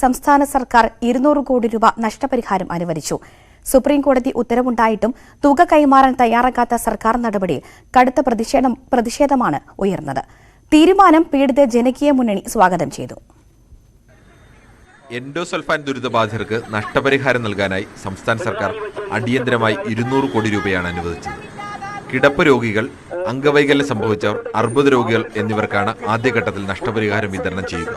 സംസ്ഥാന സർക്കാർ 200 കോടി രൂപ നഷ്ടപരിഹാരം അനുവദിച്ചു. സുപ്രീംകോടതി ഉത്തരവുണ്ടായിട്ടും തുക കൈമാറാൻ തയ്യാറാക്കാത്ത സർക്കാർ നടപടിയിൽ കടുത്ത പ്രതിഷേധമാണ് ഉയർന്നത്. തീരുമാനം പീഡിത ജനകീയ മുന്നണി സ്വാഗതം ചെയ്തു. എൻഡോസൾഫാൻ ദുരിതബാധിതർക്ക് നഷ്ടപരിഹാരം നൽകാനായി സംസ്ഥാന സർക്കാർ അടിയന്തരമായി 200 കോടി രൂപയാണ് അനുവദിച്ചത്. കിടപ്പ് രോഗികൾ, അംഗവൈകല്യം സംഭവിച്ചവർ, അർബുദ രോഗികൾ എന്നിവർക്കാണ് ആദ്യഘട്ടത്തിൽ നഷ്ടപരിഹാരം വിതരണം ചെയ്യുക.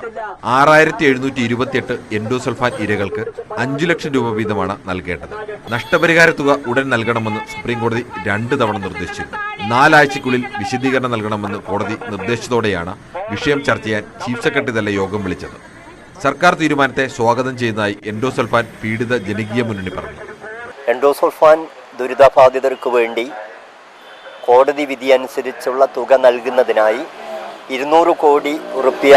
6728 എൻഡോസൾഫാൻ ഇരകൾക്ക് 5 ലക്ഷം രൂപ വീതമാണ് നൽകേണ്ടത്. നഷ്ടപരിഹാര തുക ഉടൻ നൽകണമെന്ന് സുപ്രീംകോടതി 2 തവണ നിർദ്ദേശിച്ചിരുന്നു. 4 ആഴ്ചയ്ക്കുള്ളിൽ വിശദീകരണം നൽകണമെന്ന് കോടതി നിർദ്ദേശിച്ചതോടെയാണ് വിഷയം ചർച്ച ചെയ്യാൻ ചീഫ് സെക്രട്ടറി തന്നെ യോഗം വിളിച്ചത്. സർക്കാർ തീരുമാനത്തെ സ്വാഗതം ചെയ്യുന്നതായി എൻഡോസൾഫാൻ പീഡിത ജനകീയ മുന്നണി പറഞ്ഞു. എൻഡോസൾഫാൻ ദുരിതബാധിതർക്ക് വേണ്ടി കോടതി വിധി അനുസരിച്ചുള്ള തുക നൽകുന്നതിനായി 200 കോടി റുപ്യ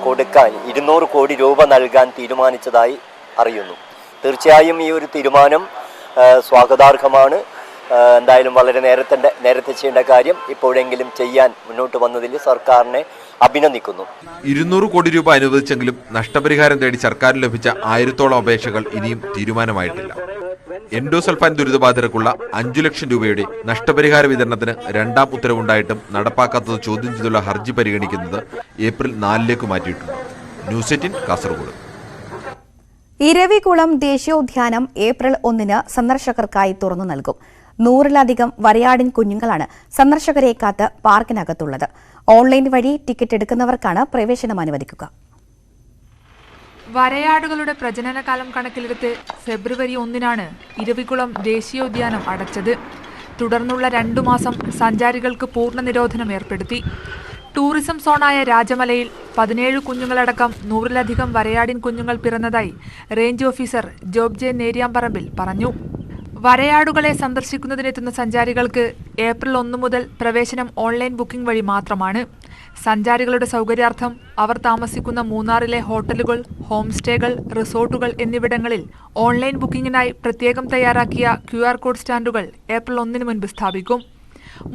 കൊടുക്കാൻ 200 കോടി രൂപ നൽകാൻ തീരുമാനിച്ചതായി അറിയുന്നു. തീർച്ചയായും ഈ ഒരു തീരുമാനം സ്വാഗതാർഹമാണ്. എന്തായാലും വളരെ നേരത്തെ ചെയ്യേണ്ട കാര്യം ഇപ്പോഴെങ്കിലും ചെയ്യാൻ മുന്നോട്ട് വന്നതിൽ സർക്കാരിനെ അഭിനന്ദിക്കുന്നു. 200 കോടി രൂപ അനുവദിച്ചെങ്കിലും നഷ്ടപരിഹാരം തേടി സർക്കാരിന് ലഭിച്ച 1000-ഓളം അപേക്ഷകൾ ഇനിയും തീരുമാനമായിട്ടില്ല. എൻഡോസൾഫാൻ ദുരിതബാധിതർക്കുള്ള 5 ലക്ഷം രൂപയുടെ നഷ്ടപരിഹാര വിതരണത്തിന് 2ാം ഉത്തരവുണ്ടായിട്ടും നടപ്പാക്കാത്തത് ചോദ്യം ചെയ്തുള്ള ഹർജി പരിഗണിക്കുന്നത് ഏപ്രിൽ 4 മാറ്റിയിട്ടുണ്ട്. ന്യൂസ് 18 കാസർഗോഡ്. ഇരവികുളം ദേശീയോദ്യാനം ഏപ്രിൽ 1 സന്ദർശകർക്കായി തുറന്നു നൽകും. 100-ലധികം വരയാടിൻ കുഞ്ഞുങ്ങളാണ് സന്ദർശകരെ കാത്ത് പാർക്കിനകത്തുള്ളത്. ഓൺലൈൻ വഴി ടിക്കറ്റ് എടുക്കുന്നവർക്കാണ് പ്രവേശനം അനുവദിക്കുക. വരയാടുകളുടെ പ്രജനനകാലം കണക്കിലെടുത്ത് ഫെബ്രുവരി 1 ഇരവികുളം ദേശീയോദ്യാനം അടച്ചത്. തുടർന്നുള്ള 2 മാസം സഞ്ചാരികൾക്ക് പൂർണ്ണ നിരോധനം ഏർപ്പെടുത്തി. ടൂറിസം സോണായ രാജമലയിൽ 17 കുഞ്ഞുങ്ങളടക്കം 100-ലധികം വരയാടിൻ കുഞ്ഞുങ്ങൾ പിറന്നതായി റേഞ്ച് ഓഫീസർ ജോബ് ജെ നേരിയാമ്പറമ്പിൽ പറഞ്ഞു. വരയാടുകളെ സന്ദർശിക്കുന്നതിനെത്തുന്ന സഞ്ചാരികൾക്ക് ഏപ്രിൽ 1 മുതൽ പ്രവേശനം ഓൺലൈൻ ബുക്കിംഗ് വഴി മാത്രമാണ്. സഞ്ചാരികളുടെ സൗകര്യാർത്ഥം അവർ താമസിക്കുന്ന മൂന്നാറിലെ ഹോട്ടലുകൾ, ഹോം സ്റ്റേകൾ, റിസോർട്ടുകൾ എന്നിവിടങ്ങളിൽ ഓൺലൈൻ ബുക്കിംഗിനായി പ്രത്യേകം തയ്യാറാക്കിയ QR കോഡ് സ്റ്റാൻഡുകൾ ഏപ്രിൽ 1 മുൻപ് സ്ഥാപിക്കും.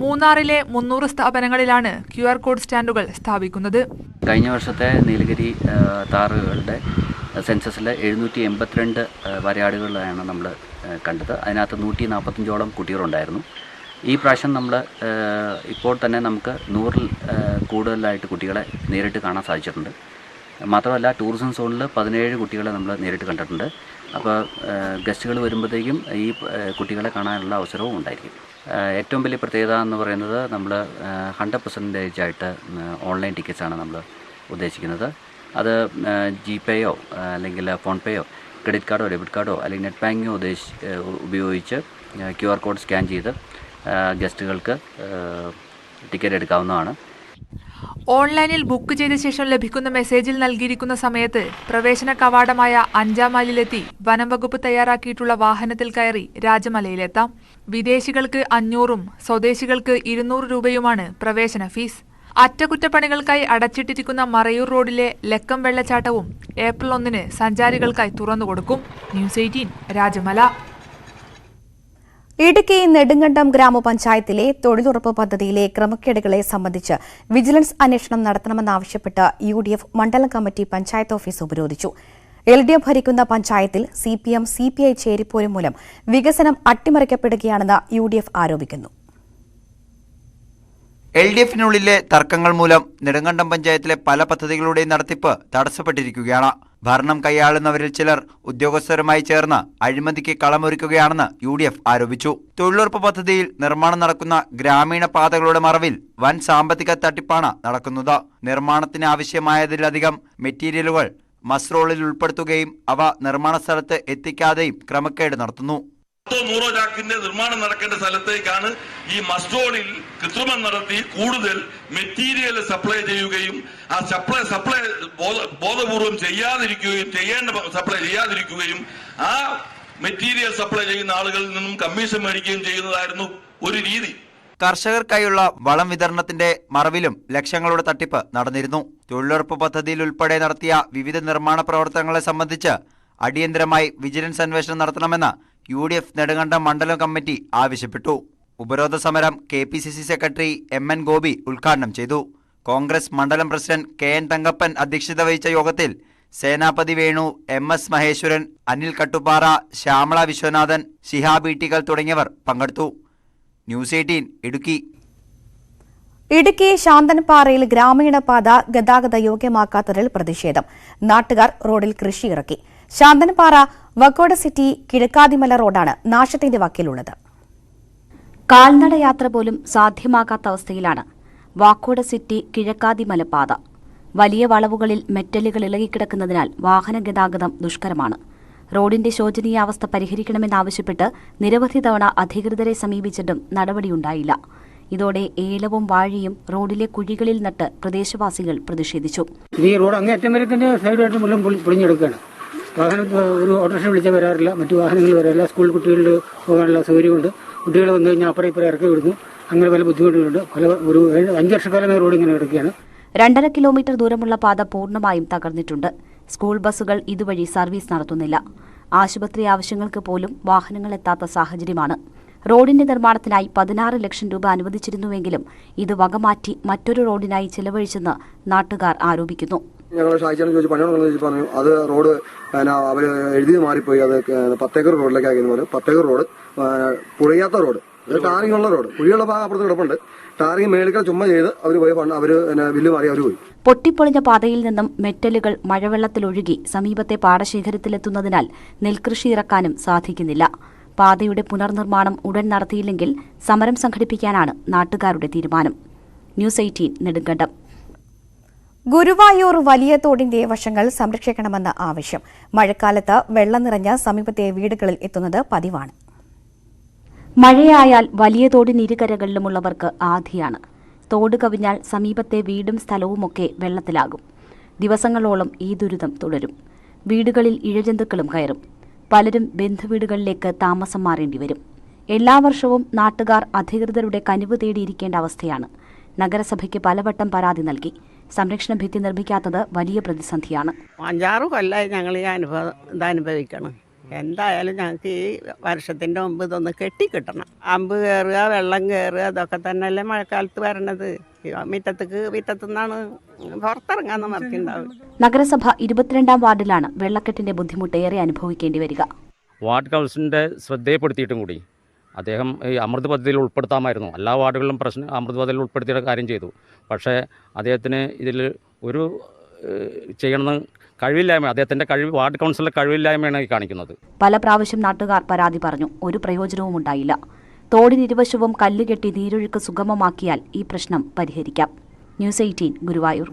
മൂന്നാറിലെ 300 സ്ഥാപനങ്ങളിലാണ് QR കോഡ് സ്റ്റാൻഡുകൾ സ്ഥാപിക്കുന്നത്. കഴിഞ്ഞ വർഷത്തെ നീലഗിരി താറുകളുടെ സെൻസസിൽ 782 വരയാടുകളാണ് നമ്മൾ കണ്ടത്. അതിനകത്ത് 145ഓളം കുട്ടികളുണ്ടായിരുന്നു. ഈ പ്രാവശ്യം നമ്മൾ ഇപ്പോൾ തന്നെ നമുക്ക് 100-ൽ കൂടുതലായിട്ട് കുട്ടികളെ നേരിട്ട് കാണാൻ സാധിച്ചിട്ടുണ്ട്. മാത്രമല്ല ടൂറിസം സോണിൽ 17 കുട്ടികളെ നമ്മൾ നേരിട്ട് കണ്ടിട്ടുണ്ട്. അപ്പോൾ ഗസ്റ്റുകൾ വരുമ്പോഴത്തേക്കും ഈ കുട്ടികളെ കാണാനുള്ള അവസരവും ഉണ്ടായിരിക്കും. ഏറ്റവും വലിയ പ്രത്യേകത എന്ന് പറയുന്നത് നമ്മൾ 100% ഓൺലൈൻ ടിക്കറ്റ്സാണ് നമ്മൾ ഉദ്ദേശിക്കുന്നത്. അത് GPayയോ അല്ലെങ്കിൽ ഫോൺ പേയോ ക്രെഡിറ്റ് കാർഡോ ഡെബിറ്റ് കാർഡോ അല്ലെങ്കിൽ നെറ്റ് ബാങ്കിങ്ങോ ഉപയോഗിച്ച് QR കോഡ് സ്കാൻ ചെയ്ത് ഗസ്റ്റുകൾക്ക് ടിക്കറ്റ് എടുക്കാവുന്നതാണ്. ഓൺലൈനിൽ ബുക്ക് ചെയ്ത ശേഷം ലഭിക്കുന്ന മെസ്സേജിൽ നൽകിയിരിക്കുന്ന സമയത്ത് പ്രവേശന കവാടമായ 5ാം മൈലിലെത്തി വനം വകുപ്പ് തയ്യാറാക്കിയിട്ടുള്ള വാഹനത്തിൽ കയറി രാജമലയിലെത്താം. വിദേശികൾക്ക് 500-ഉം സ്വദേശികൾക്ക് 200 രൂപയുമാണ് പ്രവേശന ഫീസ്. അറ്റകുറ്റപ്പണികൾക്കായി അടച്ചിട്ടിരിക്കുന്ന മറയൂർ റോഡിലെ ലക്കം വെള്ളച്ചാട്ടവും ഏപ്രിൽ 1 സഞ്ചാരികൾക്കായി തുറന്നുകൊടുക്കും. ന്യൂസ് 18 രാജമല. ഇടുക്കി നെടുങ്കണ്ടം ഗ്രാമപഞ്ചായത്തിലെ തൊഴിലുറപ്പ് പദ്ധതിയിലെ ക്രമക്കേടുകളെ സംബന്ധിച്ച് വിജിലൻസ് അന്വേഷണം നടത്തണമെന്നാവശ്യപ്പെട്ട് UDF മണ്ഡലം കമ്മിറ്റി പഞ്ചായത്ത് ഓഫീസ് ഉപരോധിച്ചു. LDF ഭരിക്കുന്ന പഞ്ചായത്തിൽ CPM CPI ചേരിപ്പോരും മൂലം വികസനം അട്ടിമറിക്കപ്പെടുകയാണെന്ന് UDF ആരോപിക്കുന്നു. LDFിനുള്ളിലെ തർക്കങ്ങൾ മൂലം നെടുങ്കണ്ടം പഞ്ചായത്തിലെ പല പദ്ധതികളുടെയും നടത്തിപ്പ് തടസ്സപ്പെട്ടിരിക്കുകയാണ്. ഭരണം കൈയാളുന്നവരിൽ ചിലർ ഉദ്യോഗസ്ഥരുമായി ചേർന്ന് അഴിമതിക്ക് കളമൊരുക്കുകയാണെന്ന് UDF ആരോപിച്ചു. തൊഴിലുറപ്പ് പദ്ധതിയിൽ നിർമ്മാണം നടക്കുന്ന ഗ്രാമീണ പാതകളുടെ മറവിൽ വൻ സാമ്പത്തിക തട്ടിപ്പാണ് നടക്കുന്നത്. നിർമ്മാണത്തിന് ആവശ്യമായതിലധികം മെറ്റീരിയലുകൾ മസ്റോളിൽ ഉൾപ്പെടുത്തുകയും അവ നിർമ്മാണ സ്ഥലത്ത് എത്തിക്കാതെയും ക്രമക്കേട് നടത്തുന്നു. 100 ചാക്കിന്റെ നിർമ്മാണം നടക്കേണ്ട സ്ഥലത്തേക്കാണ് ഈ മസ്ട്രോളിൽ കൃത്രിമം നടത്തി കൂടുതൽ മെറ്റീരിയൽ സപ്ലൈ ചെയ്യുകയും ആ സപ്ലൈ ബോധപൂർവം ചെയ്യേണ്ട സപ്ലൈ ചെയ്യാതിരിക്കുകയും ആ മെറ്റീരിയൽ സപ്ലൈ ചെയ്യുന്ന ആളുകളിൽ നിന്നും കമ്മീഷൻ മേടിക്കുകയും ചെയ്യുന്നതായിരുന്നു ഒരു രീതി. കർഷകർക്കായുള്ള വളം വിതരണത്തിന്റെ മറവിലും ലക്ഷങ്ങളുടെ തട്ടിപ്പ് നടന്നിരുന്നു. തൊഴിലുറപ്പ് പദ്ധതിയിൽ ഉൾപ്പെടെ നടത്തിയ വിവിധ നിർമ്മാണ പ്രവർത്തനങ്ങളെ സംബന്ധിച്ച് അടിയന്തരമായി വിജിലൻസ് അന്വേഷണം നടത്തണമെന്ന് UDF നെടുങ്കണ്ടം മണ്ഡലം കമ്മിറ്റി ആവശ്യപ്പെട്ടു. ഉപരോധ സമരം KPCC സെക്രട്ടറി MN ഗോപി ഉദ്ഘാടനം ചെയ്തു. കോൺഗ്രസ് മണ്ഡലം പ്രസിഡന്റ് KN തങ്കപ്പൻ അധ്യക്ഷത വഹിച്ച യോഗത്തിൽ സേനാപതി വേണു, MS മഹേശ്വരൻ, അനിൽ കട്ടുപാറ, ശ്യാമള വിശ്വനാഥൻ, ശിഹാബ് ഈട്ടികൾ തുടങ്ങിയവർ പങ്കെടുത്തു. ന്യൂസ് 18 ഇടുക്കി. ഇടുക്കി ശാന്തൻപാറയിൽ ഗ്രാമീണ പാത ഗതാഗത യോഗ്യമാക്കാത്തതിൽ പ്രതിഷേധം. നാട്ടുകാർ റോഡിൽ കൃഷിയിറക്കി. ശാന്തൻപാറ വക്കോട് സിറ്റി കിഴക്കാതിമല റോഡാണ് നാശത്തിന്റെ വക്കിലുള്ളത്. കാൽനട യാത്ര പോലും സാധ്യമാകാത്ത അവസ്ഥയിലാണ് വാക്കോട് സിറ്റി കിഴക്കാതിമല പാത. വലിയ വളവുകളിൽ മെറ്റലുകൾ ഇളകിക്കിടക്കുന്നതിനാൽ വാഹന ഗതാഗതം ദുഷ്കരമാണ്. റോഡിന്റെ ശോചനീയാവസ്ഥ പരിഹരിക്കണമെന്നാവശ്യപ്പെട്ട് നിരവധി തവണ അധികൃതരെ സമീപിച്ചിട്ടും നടപടിയുണ്ടായില്ല. ഇതോടെ ഏലവും വാഴയും റോഡിലെ കുഴികളിൽ നട്ട് പ്രദേശവാസികൾ പ്രതിഷേധിച്ചു. ഈ റോഡ് അങ്ങേറ്റം വരെ തന്നെ സൈഡായിട്ട് മുഴുവൻ പൊളിഞ്ഞെടുക്കുകയാണ്. വാഹനം ഒരു ഓട്ടോറിക്ഷ വിളിച്ചാൽ വരാറില്ല, മറ്റു വാഹനങ്ങൾ വരാറില്ല. സ്കൂൾ കുട്ടികളിൽ പോകാനുള്ള സൗകര്യമുണ്ട്. കുട്ടികൾ വന്നു കഴിഞ്ഞാൽ അപ്പുറം ഇപ്പുറം ഇറക്കി വിടുന്നു. അങ്ങനെ പല ബുദ്ധിമുട്ടുകളുണ്ട്. ഒരു 5 വർഷക്കാലമായി റോഡ് ഇങ്ങനെ കിടക്കുകയാണ്. 2.5 കിലോമീറ്റർ ദൂരമുള്ള പാത പൂർണ്ണമായും തകർന്നിട്ടുണ്ട്. സ്കൂൾ ബസ്സുകൾ ഇതുവഴി സർവീസ് നടത്തുന്നില്ല. ആശുപത്രി ആവശ്യങ്ങൾക്ക് പോലും വാഹനങ്ങൾ എത്താത്ത സാഹചര്യമാണ്. റോഡിന്റെ നിർമ്മാണത്തിനായി 16 ലക്ഷം രൂപ അനുവദിച്ചിരുന്നുവെങ്കിലും ഇത് വകമാറ്റി മറ്റൊരു റോഡിനായി ചെലവഴിച്ചെന്ന് നാട്ടുകാർ ആരോപിക്കുന്നു. ഞങ്ങൾ ഷായിച്ചാണ് ചോദിച്ചു പണിയാണെന്ന് പറഞ്ഞു. അത് റോഡ് അവർ എഴുതി മാറിപ്പോയി. അത് 10 ഏക്കർ റോഡിലേക്ക് ആക്കിയെന്ന് 10 ഏക്കർ റോഡ് പുഴയാത്ത റോഡ്, ടാറിംഗ് ഉള്ള റോഡ്. കുഴിയുള്ള ഭാഗം അപ്പുറത്ത് കിടപ്പുണ്ട്. ടാറിംഗ് മേളിക്കൽ ചുമ്മാ ചെയ്ത് അവർ പോയി ബില്ല് മാറി അവർ പോയി. പൊട്ടിപ്പൊളിഞ്ഞ പാതയിൽ നിന്നും മെറ്റലുകൾ മഴവെള്ളത്തിലൊഴുകി സമീപത്തെ പാടശേഖരത്തിലെത്തുന്നതിനാൽ നെൽകൃഷി ഇറക്കാനും സാധിക്കുന്നില്ല. പാതയുടെ പുനർനിർമ്മാണം ഉടൻ നടത്തിയില്ലെങ്കിൽ സമരം സംഘടിപ്പിക്കാനാണ് നാട്ടുകാരുടെ തീരുമാനം. ന്യൂസ് 18 നെടുങ്കണ്ടം. ഗുരുവായൂർ വലിയ തോടിന്റെ വശങ്ങൾ സംരക്ഷിക്കണമെന്ന ആവശ്യം. മഴക്കാലത്ത് വെള്ളം നിറഞ്ഞ് സമീപത്തെ വീടുകളിൽ എത്തുന്നത് പതിവാണ്. മഴയായാൽ വലിയ തോടിന് ഇരുകരകളിലുമുള്ളവർക്ക് ആധിയാണ്. തോട് കവിഞ്ഞാൽ സമീപത്തെ വീടും സ്ഥലവുമൊക്കെ വെള്ളത്തിലാകും. ദിവസങ്ങളോളം ഈ ദുരിതം തുടരും. വീടുകളിൽ ഇഴജന്തുക്കളും കയറും. പലരും ബന്ധുവീടുകളിലേക്ക് താമസം മാറേണ്ടി വരും. എല്ലാ വർഷവും നാട്ടുകാർ അധികൃതരുടെ കനിവ് തേടിയിരിക്കേണ്ട അവസ്ഥയാണ്. നഗരസഭയ്ക്ക് പലവട്ടം പരാതി നൽകി. സംരക്ഷണ ഭിത്തി നിർമ്മിക്കാത്തത് വലിയ പ്രതിസന്ധിയാണ്. 5-6 കൊല്ലമായി ഞങ്ങൾ ഈ അനുഭവിക്കണം. എന്തായാലും ഞങ്ങൾക്ക് ഈ വർഷത്തിൻ്റെ മുമ്പ് ഇതൊന്ന് കെട്ടിക്കിട്ടണം. അമ്പ് കയറുക, വെള്ളം കയറുക, അതൊക്കെ തന്നെയല്ലേ മഴക്കാലത്ത് വരണത്. മുറ്റത്തു നിന്നാണ് പുറത്തിറങ്ങാന്ന് മറക്കുണ്ടാവും. നഗരസഭ 22ാം വാർഡിലാണ് വെള്ളക്കെട്ടിന്റെ ബുദ്ധിമുട്ട് ഏറെ അനുഭവിക്കേണ്ടി വരിക. വാർഡ് കൗൺസിലിൻ്റെ ശ്രദ്ധയെപ്പെടുത്തിയിട്ടും കൂടി അദ്ദേഹം ഈ അമൃത് പദ്ധതിയിൽ ഉൾപ്പെടുത്താമായിരുന്നു. എല്ലാ വാർഡുകളിലും അമൃത് പദ്ധതിയിൽ ഉൾപ്പെടുത്തിയ കാര്യം ചെയ്തു. പക്ഷേ അദ്ദേഹത്തിന് ഇതിൽ ഒരു ചെയ്യണമെന്ന് കഴിവില്ലായ്മ, അദ്ദേഹത്തിൻ്റെ വാർഡ് കൗൺസിലിൻ്റെ കഴിവില്ലായ്മയാണ് ഈ കാണിക്കുന്നത്. പല പ്രാവശ്യം നാട്ടുകാർ പരാതി പറഞ്ഞു. ഒരു പ്രയോജനവും ഉണ്ടായില്ല. തോടിനിരുവശവും കല്ലുകെട്ടി നീരൊഴുക്ക് സുഗമമാക്കിയാൽ ഈ പ്രശ്നം പരിഹരിക്കാം. ന്യൂസ് 18 ഗുരുവായൂർ.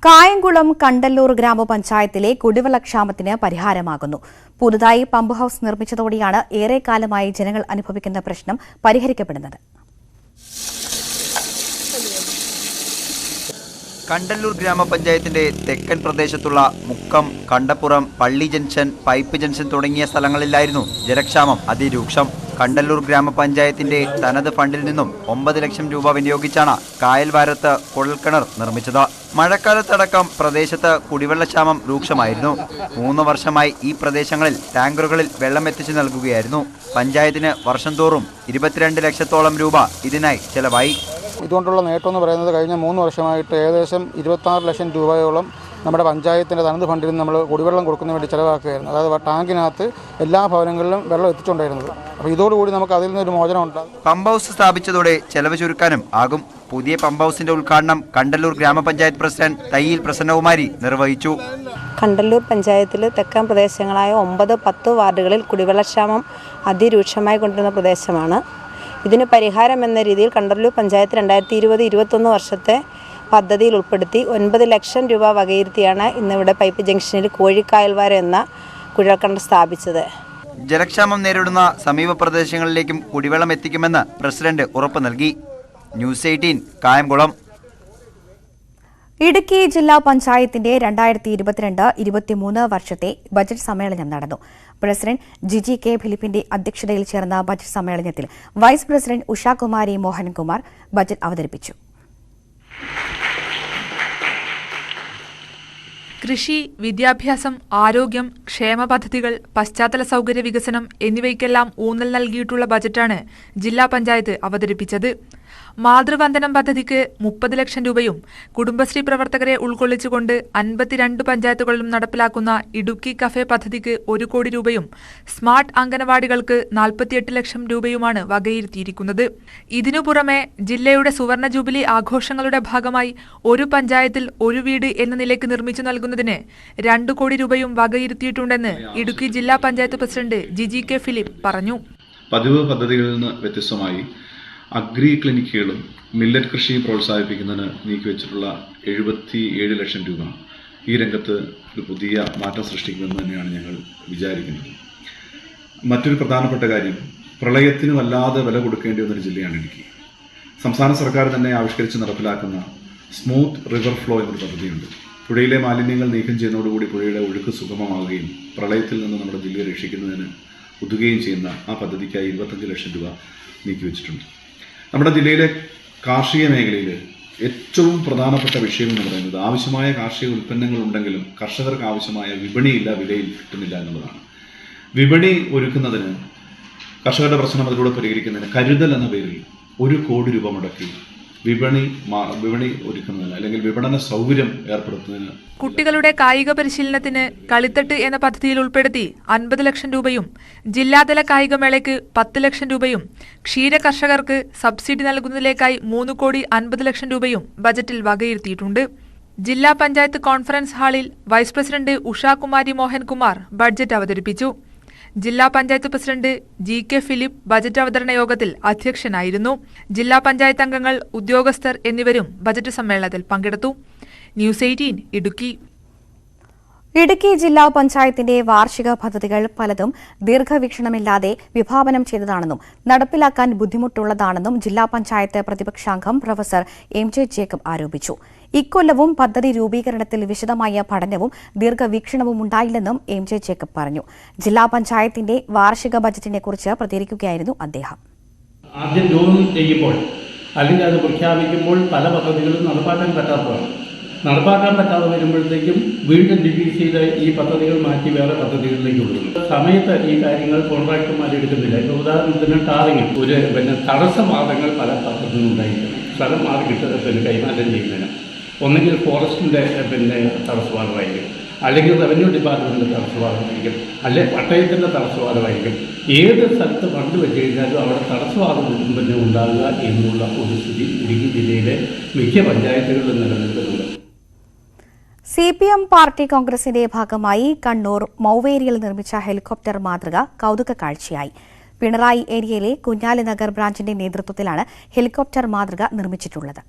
കായംകുളം കണ്ടല്ലൂർ ഗ്രാമപഞ്ചായത്തിലെ കുടിവെള്ളക്ഷാമത്തിന് പരിഹാരമാകുന്നു. പുതുതായി പമ്പ് ഹൌസ് നിർമ്മിച്ചതോടെയാണ് ഏറെക്കാലമായി ജനങ്ങൾ അനുഭവിക്കുന്ന പ്രശ്നം പരിഹരിക്കപ്പെടുന്നത്. കണ്ടല്ലൂർ ഗ്രാമപഞ്ചായത്തിന്റെ തെക്കൻ പ്രദേശത്തുള്ള മുക്കം, കണ്ടപ്പുറം, പള്ളി ജംഗ്ഷൻ, പൈപ്പ് ജംഗ്ഷൻ തുടങ്ങിയ സ്ഥലങ്ങളിലായിരുന്നു ജലക്ഷാമം അതിരൂക്ഷം. കണ്ടല്ലൂർ ഗ്രാമപഞ്ചായത്തിന്റെ തനത് ഫണ്ടിൽ നിന്നും 9 ലക്ഷം രൂപ വിനിയോഗിച്ചാണ് കായൽവാരത്ത് കുഴൽക്കിണർ നിർമ്മിച്ചത്. മഴക്കാലത്തടക്കം പ്രദേശത്ത് കുടിവെള്ളക്ഷാമം രൂക്ഷമായിരുന്നു. 3 വർഷമായി ഈ പ്രദേശങ്ങളിൽ ടാങ്കറുകളിൽ വെള്ളം എത്തിച്ചു നൽകുകയായിരുന്നു. പഞ്ചായത്തിന് വർഷം തോറും 22 ലക്ഷത്തോളം രൂപ ഇതിനായി ചെലവായി. ഇതുകൊണ്ടുള്ള നേട്ടം എന്ന് പറയുന്നത് കഴിഞ്ഞ 3 വർഷമായിട്ട് ഏകദേശം 26 ലക്ഷം രൂപയോളം നമ്മുടെ പഞ്ചായത്തിൻ്റെ തനത് ഫണ്ടിൽ നിന്ന് നമ്മൾ കുടിവെള്ളം കൊടുക്കുന്നതിന് വേണ്ടി ചിലവാക്കുകയായിരുന്നു. അതായത് ടാങ്കിനകത്ത് എല്ലാ ഭവനങ്ങളിലും വെള്ളം എത്തിച്ചുകൊണ്ടായിരുന്നത്. അപ്പോൾ ഇതോടുകൂടി നമുക്ക് അതിൽ നിന്നൊരു മോചനം ഉണ്ടാകും. പമ്പ് ഹൗസ് സ്ഥാപിച്ചതോടെ ചെലവ് ചുരുക്കാനും ആകും. പുതിയ പമ്പ് ഹൗസിന്റെ ഉദ്ഘാടനം കണ്ടല്ലൂർ ഗ്രാമപഞ്ചായത്ത് പ്രസിഡന്റ് തയ്യിൽ പ്രസന്നകുമാരി നിർവഹിച്ചു. കണ്ടല്ലൂർ പഞ്ചായത്തിൽ തെക്കൻ പ്രദേശങ്ങളായ 9, 10 വാർഡുകളിൽ കുടിവെള്ളക്ഷാമം അതിരൂക്ഷമായി കൊണ്ടിരുന്ന പ്രദേശമാണ്. ഇതിന് പരിഹാരം എന്ന രീതിയിൽ കണ്ടല്ലൂർ പഞ്ചായത്ത് 2020-21 വർഷത്തെ പദ്ധതിയിൽ ഉൾപ്പെടുത്തി 9 ലക്ഷം രൂപ വകയിരുത്തിയാണ് ഇന്നിവിടെ പൈപ്പ് ജംഗ്ഷനിൽ കോഴിക്കായൽവാരം എന്ന കുഴൽക്കിണർ സ്ഥാപിച്ചത്. ജലക്ഷാമം നേരിടുന്ന സമീപ പ്രദേശങ്ങളിലേക്കും കുടിവെള്ളം എത്തിക്കുമെന്ന് പ്രസിഡന്റ് ഉറപ്പു നൽകി. ന്യൂസ് 18 കായംകുളം. ഇടുക്കി ജില്ലാ പഞ്ചായത്തിന്റെ 2022-23 വർഷത്തെ ബജറ്റ് സമ്മേളനം നടന്നു. പ്രസിഡന്റ് ജിജി കെ ഫിലിപ്പിന്റെ അധ്യക്ഷതയിൽ ചേർന്ന ബജറ്റ് സമ്മേളനത്തിൽ vice president Ushakumari Mohankumar budget അവതരിപ്പിച്ചു. കൃഷി, വിദ്യാഭ്യാസം, ആരോഗ്യം, ക്ഷേമ പദ്ധതികൾ, പശ്ചാത്തല സൗകര്യ വികസനം എന്നിവയ്ക്കെല്ലാം ഊന്നൽ നൽകിയിട്ടുള്ള ബജറ്റാണ് ജില്ലാ പഞ്ചായത്ത് അവതരിപ്പിച്ചത്. മാതൃവന്ദനം പദ്ധതിക്ക് 30 ലക്ഷം രൂപയും കുടുംബശ്രീ പ്രവർത്തകരെ ഉൾക്കൊള്ളിച്ചുകൊണ്ട് 52 പഞ്ചായത്തുകളിലും നടപ്പിലാക്കുന്ന ഇടുക്കി കഫേ പദ്ധതിക്ക് 1 കോടി രൂപയും സ്മാർട്ട് അംഗനവാടികൾക്ക് 48 ലക്ഷം രൂപയുമാണ് വകയിരുത്തിയിരിക്കുന്നത്. ഇതിനു പുറമെ ജില്ലയുടെ സുവർണ ജൂബിലി ആഘോഷങ്ങളുടെ ഭാഗമായി ഒരു പഞ്ചായത്തിൽ ഒരു വീട് എന്ന നിലയ്ക്ക് നിർമ്മിച്ചു നൽകുന്നതിന് 2 കോടി രൂപയും വകയിരുത്തിയിട്ടുണ്ടെന്ന് ഇടുക്കി ജില്ലാ പഞ്ചായത്ത് പ്രസിഡന്റ് ജിജി കെ ഫിലിപ്പ് പറഞ്ഞു. പതിവ് പദ്ധതികളിൽ നിന്ന് വ്യത്യസ്തമായി അഗ്രി ക്ലിനിക്കുകളും മില്ലറ്റ് കൃഷിയും പ്രോത്സാഹിപ്പിക്കുന്നതിന് നീക്കിവെച്ചിട്ടുള്ള 77 ലക്ഷം രൂപ ഈ രംഗത്ത് ഒരു പുതിയ മാറ്റം സൃഷ്ടിക്കുമെന്ന് തന്നെയാണ് ഞങ്ങൾ വിചാരിക്കുന്നത്. മറ്റൊരു പ്രധാനപ്പെട്ട കാര്യം, പ്രളയത്തിന് വല്ലാതെ വില കൊടുക്കേണ്ടി വന്നൊരു ജില്ലയാണ് ഇടുക്കി. സംസ്ഥാന സർക്കാർ തന്നെ ആവിഷ്കരിച്ച് നടപ്പിലാക്കുന്ന സ്മൂത്ത് റിവർ ഫ്ലോ എന്നൊരു പദ്ധതിയുണ്ട്. പുഴയിലെ മാലിന്യങ്ങൾ നീക്കം ചെയ്യുന്നതോടുകൂടി പുഴയുടെ ഒഴുക്ക് സുഗമമാവുകയും പ്രളയത്തിൽ നിന്ന് നമ്മുടെ ജില്ലയെ രക്ഷിക്കുന്നതിന് ഉതകുകയും ചെയ്യുന്ന ആ പദ്ധതിക്കായി 25 ലക്ഷം രൂപ നീക്കിവെച്ചിട്ടുണ്ട്. നമ്മുടെ ജില്ലയിലെ കാർഷിക മേഖലയിൽ ഏറ്റവും പ്രധാനപ്പെട്ട വിഷയം എന്ന് പറയുന്നത് ആവശ്യമായ കാർഷിക ഉൽപ്പന്നങ്ങൾ ഉണ്ടെങ്കിലും കർഷകർക്ക് ആവശ്യമായ വിപണിയില്ല, വിലയിൽ കിട്ടുന്നില്ല എന്നുള്ളതാണ്. വിപണി ഒരുക്കുന്നതിന്, കർഷകരുടെ പ്രശ്നം അതിലൂടെ പരിഹരിക്കുന്നതിന് കരുതൽ എന്ന പേരിൽ 1 കോടി രൂപ മുടക്കി വിപണി ഒരുക്കുന്നതിന് അല്ലെങ്കിൽ വിപണന സൗകര്യം ഏർപ്പെടുത്തുന്നതിന്, കുട്ടികളുടെ കായിക പരിശീലനത്തിന് കളിത്തട്ട് എന്ന പദ്ധതിയിൽ ഉൾപ്പെടുത്തി 50 ലക്ഷം രൂപയും ജില്ലാതല കായികമേളയ്ക്ക് 10 ലക്ഷം രൂപയും ക്ഷീര കർഷകർക്ക് സബ്സിഡി നൽകുന്നതിലേക്കായി 3 കോടി 50 ലക്ഷം രൂപയും ബജറ്റിൽ വകയിരുത്തിയിട്ടുണ്ട്. ജില്ലാ പഞ്ചായത്ത് കോൺഫറൻസ് ഹാളിൽ vice president Ushakumari Mohankumar budget അവതരിപ്പിച്ചു. ജില്ലാ panchayat president G K Philip budget അവതരണ യോഗത്തിൽ അധ്യക്ഷനായിരുന്നു. ജില്ലാ പഞ്ചായത്ത് അംഗങ്ങൾ, ഉദ്യോഗസ്ഥർ എന്നിവരും ബജറ്റ് സമ്മേളനത്തിൽ പങ്കെടുത്തു. ന്യൂസ് 18 ഇടുക്കി. ഇടുക്കി ജില്ലാ പഞ്ചായത്തിന്റെ വാർഷിക പദ്ധതികൾ പലതും ദീർഘവീക്ഷണമില്ലാതെ വിഭാവനം ചെയ്തതാണെന്നും നടപ്പിലാക്കാൻ ബുദ്ധിമുട്ടുള്ളതാണെന്നും ജില്ലാ പഞ്ചായത്ത് പ്രതിപക്ഷാംഗം പ്രൊഫസർ എം ജെ ജേക്കബ് ആരോപിച്ചു. ഇക്കൊല്ലവും പദ്ധതി രൂപീകരണത്തിൽ വിശദമായ പഠനവും ദീർഘവീക്ഷണവും ഉണ്ടായില്ലെന്നും എം ജെ ജേക്കബ് പറഞ്ഞു. ജില്ലാ പഞ്ചായത്തിന്റെ വാർഷിക ബജറ്റിനെക്കുറിച്ച് പ്രതികരിക്കുകയായിരുന്നു അദ്ദേഹം. ആദ്യം ലോൺ ചെയ്യുമ്പോൾ അല്ലെങ്കിൽ അത് പ്രഖ്യാപിക്കുമ്പോൾ പല പദ്ധതികളും നടപ്പാക്കാൻ പറ്റാതെ വരുമ്പോഴത്തേക്കും വീണ്ടും ഡിഫീസ് ചെയ്ത് ഈ പദ്ധതികൾ മാറ്റി വേറെ പദ്ധതികളിലേക്ക് കൊടുക്കുന്നു. സമയത്ത് ഈ കാര്യങ്ങൾ കോൺട്രാക്ടർമാർ എടുക്കുന്നില്ല. ഇപ്പോൾ ഉദാഹരണത്തിന് ടാറിങ്ങിൽ ഒരു തടസ്സവാദങ്ങൾ പല പദ്ധതികളും ഉണ്ടായിരിക്കണം. സ്ഥലം മാറി കിട്ടുന്ന കൈമാറ്റം ചെയ്യുന്നതിന് ഒന്നുകിൽ ഫോറസ്റ്റിൻ്റെ തടസ്സവാദമായിരിക്കും, അല്ലെങ്കിൽ റവന്യൂ ഡിപ്പാർട്ട്മെൻറ്റിൻ്റെ തടസ്സവാദമായിരിക്കും, അല്ലെങ്കിൽ പട്ടയത്തിൻ്റെ തടസ്സവാദമായിരിക്കും. ഏത് സ്ഥലത്ത് ഫണ്ട് വെച്ച് കഴിഞ്ഞാലും അവിടെ തടസ്സവാദം പിന്നെ ഉണ്ടാകുക എന്നുള്ള ഒരു സ്ഥിതി ഇടുക്കി ജില്ലയിലെ മിക്ക പഞ്ചായത്തുകളിലും നിലനിൽക്കുന്നുണ്ട്. CPM പാർട്ടി കോൺഗ്രസിന്റെ ഭാഗമായി കണ്ണൂർ മൌവേരിയിൽ നിർമ്മിച്ച ഹെലികോപ്റ്റർ മാതൃക കൌതുക കാഴ്ചയായി. പിണറായി ഏരിയയിലെ കുഞ്ഞാലി നഗർ ബ്രാഞ്ചിന്റെ നേതൃത്വത്തിലാണ് ഹെലികോപ്റ്റർ മാതൃക നിർമ്മിച്ചിട്ടുള്ളത്.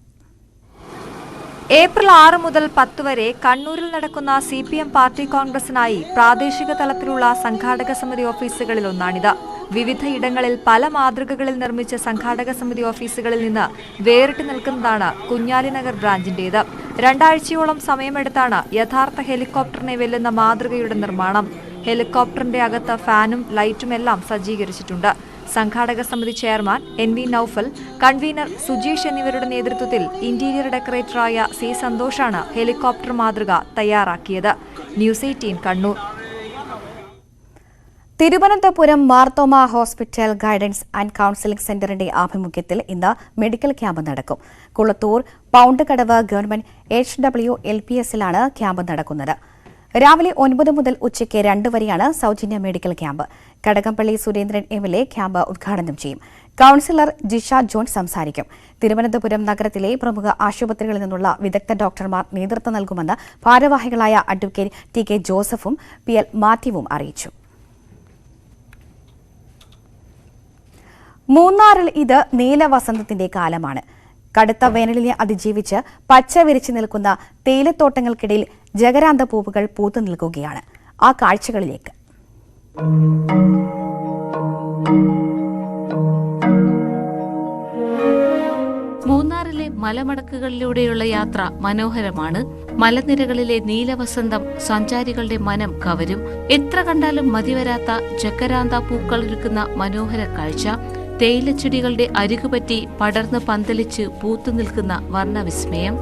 ഏപ്രിൽ 6 മുതൽ 10 വരെ കണ്ണൂരിൽ നടക്കുന്ന CPM പാർട്ടി കോൺഗ്രസിനായി പ്രാദേശിക തലത്തിലുള്ള സംഘാടക സമിതി ഓഫീസുകളിൽ ഒന്നാണിത്. വിവിധ ഇടങ്ങളിൽ പല മാതൃകകളിൽ നിർമ്മിച്ച സംഘാടക സമിതി ഓഫീസുകളിൽ നിന്ന് വേറിട്ട് നിൽക്കുന്നതാണ് കുഞ്ഞാലി നഗർ ബ്രാഞ്ചിന്റേത്. 2 ആഴ്ചയോളം സമയമെടുത്താണ് യഥാർത്ഥ ഹെലികോപ്റ്ററിനെ വെല്ലുന്ന മാതൃകയുടെ നിർമ്മാണം. ഹെലികോപ്റ്ററിന്റെ അകത്ത് ഫാനും ലൈറ്റുമെല്ലാം സജ്ജീകരിച്ചിട്ടുണ്ട്. സംഘാടക സമിതി chairman NV Naufal, convener Sujeesh എന്നിവരുടെ നേതൃത്വത്തിൽ ഇന്റീരിയർ ഡെക്കറേറ്ററായ C സന്തോഷാണ് ഹെലികോപ്റ്റർ മാതൃക തയ്യാറാക്കിയത്. News 18 Kannur. Thiruvananthapuram Marthoma hospital guidance and counselling സെന്ററിന്റെ ആഭിമുഖ്യത്തിൽ ഇന്ന് മെഡിക്കൽ ക്യാമ്പ് നടക്കും. കുളത്തൂർ പൌണ്ട്കടവ് ഗവൺമെന്റ് HWLPSലാണ് ക്യാമ്പ് നടക്കുന്നത്. രാവിലെ 9 മുതൽ ഉച്ചയ്ക്ക് 2 വരെയാണ് സൌജന്യ medical camp. Kadakampally Surendran MLA camp ഉദ്ഘാടനം ചെയ്യും. കൌൺസിലർ ജിഷ ജോൺ സംസാരിക്കും. തിരുവനന്തപുരം നഗരത്തിലെ പ്രമുഖ ആശുപത്രികളിൽ നിന്നുള്ള വിദഗ്ധ ഡോക്ടർമാർ നേതൃത്വം നൽകുമെന്ന് ഭാരവാഹികളായ അഡ്വക്കേറ്റ് TK ജോസഫും PL മാത്യുവും അറിയിച്ചു. മൂന്നാറിൽ ഇത് നീലവസന്തത്തിന്റെ കാലമാണ്. കടുത്ത വേനലിനെ അതിജീവിച്ച് പച്ച വിരിച്ചു നിൽക്കുന്ന തേയിലത്തോട്ടങ്ങൾക്കിടയിൽ ജഗരാന്ത പൂവുകൾ പൂത്തു നിൽക്കുകയാണ്. ആ കാഴ്ചകളിലേക്ക്. മൂന്നാറിലെ മലമടക്കുകളിലൂടെയുള്ള യാത്ര മനോഹരമാണ്. മലനിരകളിലെ നീലവസന്തം സഞ്ചാരികളുടെ മനം കവരും. എത്ര കണ്ടാലും മതിവരാത്ത ജഗരാന്ത പൂക്കളൊരുക്കുന്ന മനോഹര കാഴ്ച. തേയിലച്ചെടികളുടെ അരികുപറ്റി പടർന്ന് പന്തലിച്ച് പൂത്തു നിൽക്കുന്ന വർണ്ണവിസ്മയം.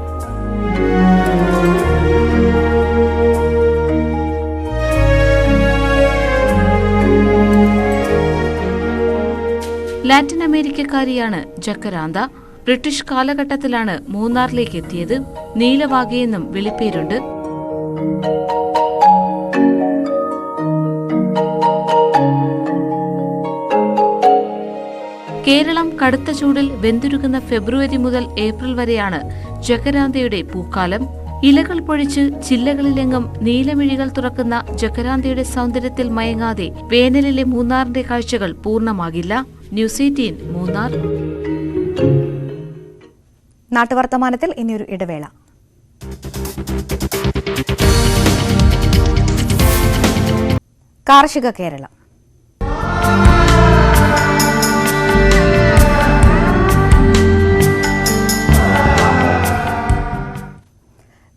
ലാറ്റിൻ അമേരിക്കക്കാരിയാണ് ജക്കരാന്ത. ബ്രിട്ടീഷ് കാലഘട്ടത്തിലാണ് മൂന്നാറിലേക്ക് എത്തിയത്. നീലവാകയെന്നും വിളിപ്പേരുണ്ട്. കേരളം കടുത്ത ചൂടിൽ വെന്തുരുകുന്ന ഫെബ്രുവരി മുതൽ ഏപ്രിൽ വരെയാണ് ജക്കരാന്തയുടെ പൂക്കാലം. ഇലകൾ പൊഴിച്ച് ചില്ലകളിലെങ്ങും നീലമിഴികൾ തുറക്കുന്ന ജക്കരാന്തയുടെ സൗന്ദര്യത്തിൽ മയങ്ങാതെ വേനലിലെ മൂന്നാറിന്റെ കാഴ്ചകൾ പൂർണ്ണമാകില്ല. ന്യൂസ് 18 മൂന്നാർ. നാട്ടുവർത്തമാനത്തിൽ ഇനിയൊരു ഇടവേള. കാർഷിക കേരളം.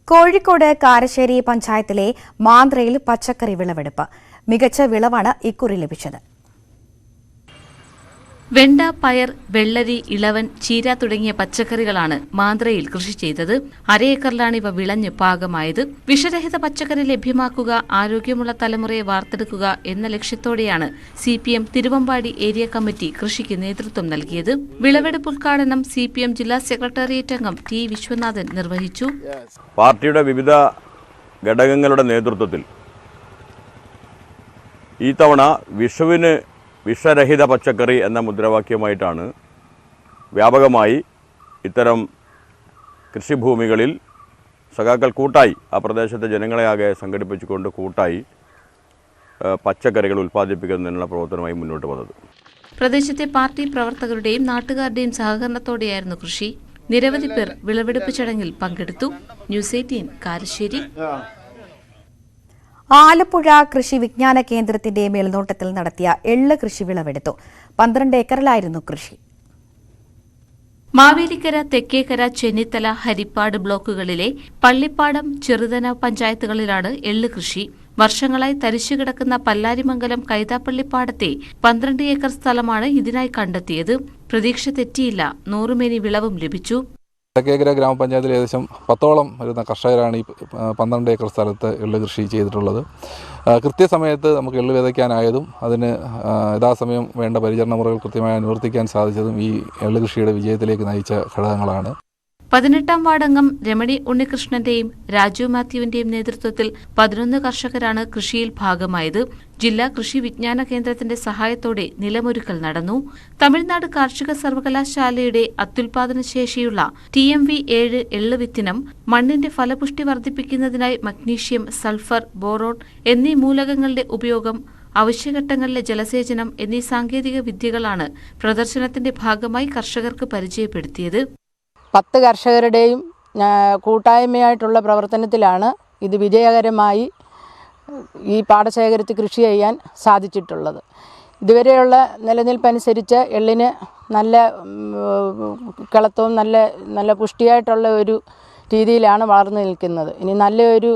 കോഴിക്കോട് കാരശ്ശേരി പഞ്ചായത്തിലെ മാന്ത്രയിൽ പച്ചക്കറി വിളവെടുപ്പ്. മികച്ച വിളവാണ് ഇക്കുറി ലഭിച്ചത്. വെണ്ട, പയർ, വെള്ളരി, ഇളവൻ, ചീര തുടങ്ങിയ പച്ചക്കറികളാണ് മാന്ത്രയിൽ കൃഷി ചെയ്തത്. അരയേക്കറിലാണ് ഇവ വിളഞ്ഞ് പാകമായത്. വിഷരഹിത പച്ചക്കറി ലഭ്യമാക്കുക, ആരോഗ്യമുള്ള തലമുറയെ വാർത്തെടുക്കുക എന്ന ലക്ഷ്യത്തോടെയാണ് CPM തിരുവമ്പാടി ഏരിയ കമ്മിറ്റി കൃഷിക്ക് നേതൃത്വം നൽകിയത്. വിളവെടുപ്പ് ഉദ്ഘാടനം CPM ജില്ലാ സെക്രട്ടേറിയറ്റ് അംഗം T വിശ്വനാഥൻ നിർവഹിച്ചു. പാർട്ടിയുടെ വിവിധ ഘടകങ്ങളുടെ നേതൃത്വത്തിൽ ഈ തവണ വിഷുവിന് വിഷരഹിത പച്ചക്കറി എന്ന മുദ്രാവാക്യമായിട്ടാണ് വ്യാപകമായി ഇത്തരം കൃഷിഭൂമികളിൽ സഖാക്കൾ കൂട്ടായി ആ പ്രദേശത്തെ ജനങ്ങളെയാകെ സംഘടിപ്പിച്ചുകൊണ്ട് കൂട്ടായി പച്ചക്കറികൾ ഉൽപ്പാദിപ്പിക്കുന്നതിനുള്ള പ്രവർത്തനമായി മുന്നോട്ട് വന്നത്. പ്രദേശത്തെ പാർട്ടി പ്രവർത്തകരുടെയും നാട്ടുകാരുടെയും സഹകരണത്തോടെയായിരുന്നു കൃഷി. നിരവധി പേർ വിളവെടുപ്പ് ചടങ്ങിൽ പങ്കെടുത്തു. ന്യൂസ് 18 കാരശ്ശേരി. ആലപ്പുഴ കൃഷി വിജ്ഞാന കേന്ദ്രത്തിന്റെ മേൽനോട്ടത്തിൽ നടത്തിയ എള്ള് കൃഷി വിളവെടുത്തു. 12 ഏക്കറിലായിരുന്നു കൃഷി. മാവേലിക്കര, തെക്കേക്കര, ചെന്നിത്തല, ഹരിപ്പാട് ബ്ലോക്കുകളിലെ പള്ളിപ്പാടം, ചെറുതന പഞ്ചായത്തുകളിലാണ് എള്ള് കൃഷി. വർഷങ്ങളായി തരിശുകിടക്കുന്ന പല്ലാരിമംഗലം കൈതാപ്പള്ളിപ്പാടത്തെ 12 ഏക്കർ സ്ഥലമാണ് ഇതിനായി കണ്ടെത്തിയത്. പ്രതീക്ഷ തെറ്റിയില്ല. 100 മേനി വിളവും ലഭിച്ചു. തെക്കേക്കര ഗ്രാമപഞ്ചായത്തിൽ ഏകദേശം 10ഓളം വരുന്ന കർഷകരാണ് ഈ 12 ഏക്കർ സ്ഥലത്ത് എള്ള് കൃഷി ചെയ്തിട്ടുള്ളത്. കൃത്യസമയത്ത് നമുക്ക് എള്ള് വിതയ്ക്കാനായതും അതിന് യഥാസമയം വേണ്ട പരിചരണ മുറകൾ കൃത്യമായി അനുവർത്തിക്കാൻ സാധിച്ചതും ഈ എള്ള് കൃഷിയുടെ വിജയത്തിലേക്ക് നയിച്ച ഘടകങ്ങളാണ്. 18ാം വാർഡംഗം രമണി ഉണ്ണികൃഷ്ണന്റെയും രാജു മാത്യുവിന്റെയും നേതൃത്വത്തിൽ 11 കർഷകരാണ് കൃഷിയിൽ ഭാഗമായത്. ജില്ലാ കൃഷി വിജ്ഞാന കേന്ദ്രത്തിന്റെ സഹായത്തോടെ നിലമൊരുക്കൽ നടന്നു. തമിഴ്നാട് കാർഷിക സർവകലാശാലയുടെ അത്യുൽപാദന ശേഷിയുള്ള TMV7 എള്ള് വിത്തിനം മണ്ണിന്റെ ഫലപുഷ്ടി വർദ്ധിപ്പിക്കുന്നതിനായി മഗ്നീഷ്യം, സൾഫർ, ബോറോൺ എന്നീ മൂലകങ്ങളുടെ ഉപയോഗം, അവശ്യഘട്ടങ്ങളിലെ ജലസേചനം എന്നീ സാങ്കേതിക വിദ്യകളാണ് പ്രദർശനത്തിന്റെ ഭാഗമായി കർഷകർക്ക് പരിചയപ്പെടുത്തിയത്. 10 കർഷകരുടെയും കൂട്ടായ്മയായിട്ടുള്ള പ്രവർത്തനത്തിലാണ് ഇത് വിജയകരമായി ഈ പാടശേഖരത്തിൽ കൃഷി ചെയ്യാൻ സാധിച്ചിട്ടുള്ളത്. ഇതുവരെയുള്ള നിലനിൽപ്പനുസരിച്ച് എള്ളിന് നല്ല കിളത്തവും നല്ല പുഷ്ടിയായിട്ടുള്ള ഒരു രീതിയിലാണ് വളർന്നു നിൽക്കുന്നത്. ഇനി നല്ലൊരു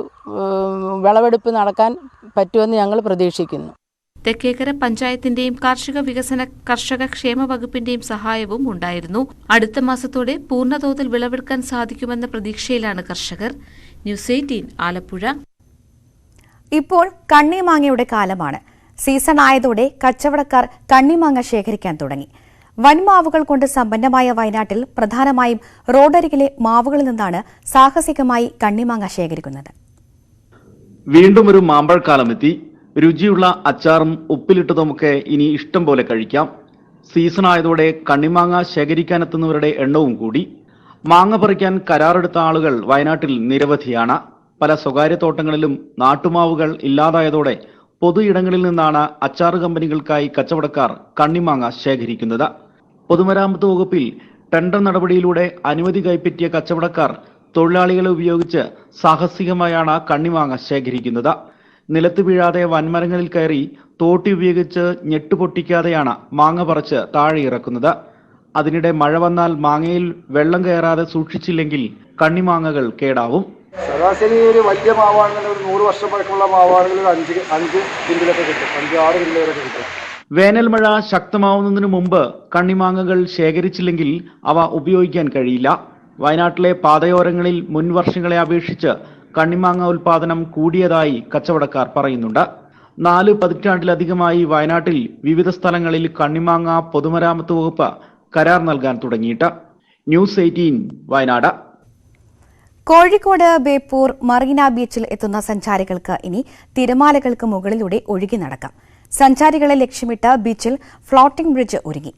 വിളവെടുപ്പ് നടക്കാൻ പറ്റുമെന്ന് ഞങ്ങൾ പ്രതീക്ഷിക്കുന്നു. തെക്കേക്കര പഞ്ചായത്തിന്റെയും കാർഷിക വികസന കർഷക ക്ഷേമ വകുപ്പിന്റെയും സഹായവും ഉണ്ടായിരുന്നു. അടുത്ത മാസത്തോടെ പൂർണ്ണതോതിൽ വിളവെടുക്കാൻ സാധിക്കുമെന്ന പ്രതീക്ഷയിലാണ് കർഷകർ. ന്യൂസ് 18 ആലപ്പുഴ. ഇപ്പോൾ കണ്ണിമാങ്ങയുടെ കാലമാണ്. സീസൺ ആയതോടെ കച്ചവടക്കാർ കണ്ണിമാങ്ങ ശേഖരിക്കാൻ തുടങ്ങി. വൻമാവുകൾ കൊണ്ട് സമ്പന്നമായ വയനാട്ടിൽ പ്രധാനമായും റോഡരികിലെ മാവുകളിൽ നിന്നാണ് സാഹസികമായി കണ്ണിമാങ്ങ ശേഖരിക്കുന്നത്. വീണ്ടും ഒരു മാമ്പഴക്കാലമെത്തി. രുചിയുള്ള അച്ചാറും ഉപ്പിലിട്ടതുമൊക്കെ ഇനി ഇഷ്ടം പോലെ കഴിക്കാം. സീസൺ ആയതോടെ കണ്ണിമാങ്ങ ശേഖരിക്കാനെത്തുന്നവരുടെ എണ്ണവും കൂടി. മാങ്ങ പറിക്കാൻ കരാറെടുത്ത ആളുകൾ വയനാട്ടിൽ നിരവധിയാണ്. പല സ്വകാര്യ തോട്ടങ്ങളിലും നാട്ടുമാവുകൾ ഇല്ലാതായതോടെ പൊതു ഇടങ്ങളിൽ നിന്നാണ് അച്ചാറ് കമ്പനികൾക്കായി കച്ചവടക്കാർ കണ്ണിമാങ്ങ ശേഖരിക്കുന്നത്. പൊതുമരാമത്ത് വകുപ്പിൽ ടെൻഡർ നടപടിയിലൂടെ അനുമതി കൈപ്പറ്റിയ കച്ചവടക്കാർ തൊഴിലാളികളെ ഉപയോഗിച്ച് സാഹസികമായാണ് കണ്ണിമാങ്ങ ശേഖരിക്കുന്നത്. നിലത്ത് വീഴാതെ വൻമരങ്ങളിൽ കയറി തോട്ടി ഉപയോഗിച്ച് ഞെട്ടുപൊട്ടിക്കാതെയാണ് മാങ്ങ പറിച്ച് താഴെ ഇറക്കുന്നത്. അതിനിടെ മഴ വന്നാൽ മാങ്ങയിൽ വെള്ളം കയറാതെ സൂക്ഷിച്ചില്ലെങ്കിൽ കണ്ണിമാങ്ങകൾ കേടാവും. ശരാശരി ഒരു വലിയ മാവാണെങ്കിൽ ഒരു 100 വർഷം പഴക്കമുള്ള മാവാണെങ്കിൽ 5 കിൻഡിലൊക്കെ കിട്ടും, 5-6 കിൻഡിലൊക്കെ കിട്ടും. വേനൽ മഴ ശക്തമാവുന്നതിന് മുമ്പ് കണ്ണിമാങ്ങകൾ ശേഖരിച്ചില്ലെങ്കിൽ അവ ഉപയോഗിക്കാൻ കഴിയില്ല. വയനാട്ടിലെ പാതയോരങ്ങളിൽ മുൻ വർഷങ്ങളെ അപേക്ഷിച്ച് കണ്ണിമാങ്ങ ഉൽപാദനം കൂടിയതായി കച്ചവടക്കാർ പറയുന്നുണ്ട്. 4 പതിറ്റാണ്ടിലധികമായി വയനാട്ടിൽ വിവിധ സ്ഥലങ്ങളിൽ കണ്ണിമാങ്ങ പൊതുമരാമത്ത് വകുപ്പ് കരാർ നൽകാൻ തുടങ്ങിയിട്ട്. ന്യൂസ് 18 വയനാട്. കോഴിക്കോട് ബേപ്പൂർ മറീന ബീച്ചിൽ എത്തുന്ന സഞ്ചാരികൾക്ക് ഇനി തിരമാലകൾക്ക് മുകളിലൂടെ ഒഴുകി നടക്കാം. സഞ്ചാരികളെ ലക്ഷ്യമിട്ട് ബീച്ചിൽ ഫ്ലോട്ടിംഗ് ബ്രിഡ്ജ് ഒരുങ്ങി.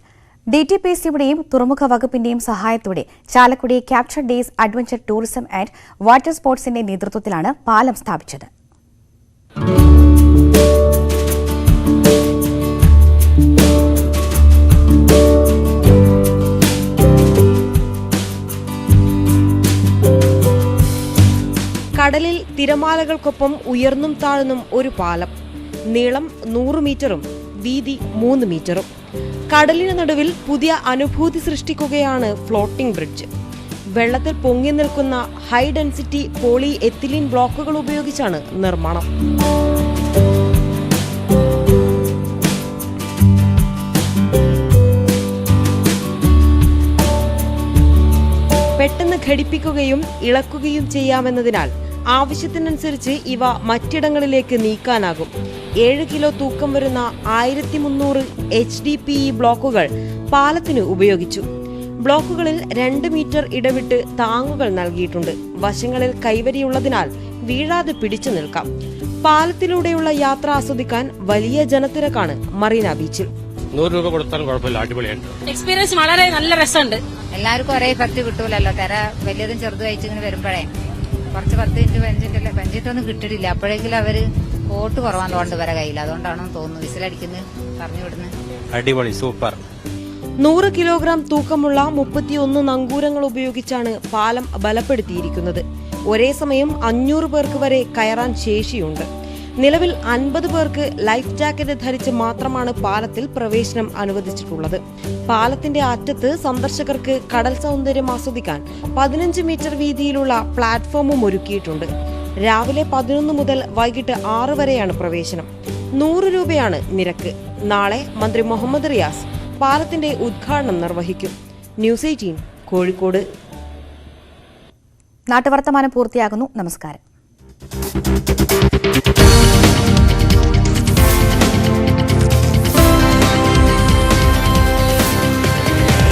DTPCയുടെയും തുറമുഖ വകുപ്പിന്റെയും സഹായത്തോടെ Chalakudy capture days adventure tourism and water സ്പോർട്സിന്റെ നേതൃത്വത്തിലാണ് പാലം സ്ഥാപിച്ചത്. കടലിൽ തിരമാലകൾക്കൊപ്പം ഉയർന്നും താഴ്ന്നും ഒരു പാലം. നീളം 100 മീറ്ററും വീതി 3 മീറ്ററും. കടലിന് നടുവിൽ പുതിയ അനുഭൂതി സൃഷ്ടിക്കുകയാണ് ഫ്ലോട്ടിംഗ് ബ്രിഡ്ജ്. വെള്ളത്തിൽ പൊങ്ങി നിൽക്കുന്ന ഹൈ ഡെൻസിറ്റി പോളി എത്തിലീൻ ബ്ലോക്കുകൾ ഉപയോഗിച്ചാണ് നിർമ്മാണം. പെട്ടെന്ന് ഘടിപ്പിക്കുകയും ഇളക്കുകയും ചെയ്യാമെന്നതിനാൽ ആവശ്യത്തിനനുസരിച്ച് ഇവ മറ്റിടങ്ങളിലേക്ക് നീക്കാനാകും. 7 കിലോ തൂക്കം വരുന്ന 1300 HDPE ബ്ലോക്കുകൾ പാലത്തിന് ഉപയോഗിച്ചു. ബ്ലോക്കുകളിൽ 2 മീറ്റർ ഇടവിട്ട് താങ്ങുകൾ നൽകിയിട്ടുണ്ട്. വശങ്ങളിൽ കൈവരിയുള്ളതിനാൽ വീഴാതെ പിടിച്ചു നിൽക്കാം. പാലത്തിലൂടെയുള്ള യാത്ര ആസ്വദിക്കാൻ വലിയ ജനത്തിരക്കാണ് മറീന ബീച്ചിൽ. 100 രൂപ കൊടുത്താലും കുഴപ്പമില്ല, അടിപൊളിയാണ്. എക്സ്പീരിയൻസ് വളരെ നല്ല രസമുണ്ട്. എല്ലാവർക്കും ഒരേ എഫക്ട് കിട്ടൂലല്ലോ. തിര വലിയതും ചെറുതുമായിട്ട് ഇങ്ങനെ വരുമ്പോഴേ കുറച്ച് 10 മിനിറ്റ് 15 മിനിറ്റ് ഒന്നും കിട്ടിയിട്ടില്ല. അപ്പോഴെങ്കിലും അവര് കോട്ട് കുറവാന്ന് തോന്നുന്നു വരെ കയ്യിൽ. അതുകൊണ്ടാണെന്ന് തോന്നുന്നു വിസിലടിക്കുന്നത് പറഞ്ഞു വിടുന്നത്. അടിപൊളി, സൂപ്പർ. 100 കിലോഗ്രാം തൂക്കമുള്ള 31 നങ്കൂരങ്ങൾ ഉപയോഗിച്ചാണ് പാലം ബലപ്പെടുത്തിയിരിക്കുന്നത്. ഒരേ സമയം 500 പേർക്ക് വരെ കയറാൻ ശേഷിയുണ്ട്. നിലവിൽ 50 പേർക്ക് ലൈഫ് ജാക്കറ്റ് ധരിച്ച് മാത്രമാണ് പാലത്തിൽ പ്രവേശനം അനുവദിച്ചിട്ടുള്ളത്. പാലത്തിന്റെ അറ്റത്ത് സന്ദർശകർക്ക് കടൽ സൗന്ദര്യം ആസ്വദിക്കാൻ 15 മീറ്റർ വീതിയിലുള്ള പ്ലാറ്റ്ഫോമും ഒരുക്കിയിട്ടുണ്ട്. രാവിലെ 11 മുതൽ വൈകിട്ട് 6 വരെയാണ് പ്രവേശനം. 100 രൂപയാണ് നിരക്ക്. നാളെ മന്ത്രി മുഹമ്മദ് റിയാസ് പാലത്തിന്റെ ഉദ്ഘാടനം നിർവഹിക്കും. ന്യൂസ് 18 കോഴിക്കോട്. നാട്ടുവർത്തമാനം പൂർത്തിയാകുന്നു. നമസ്കാരം.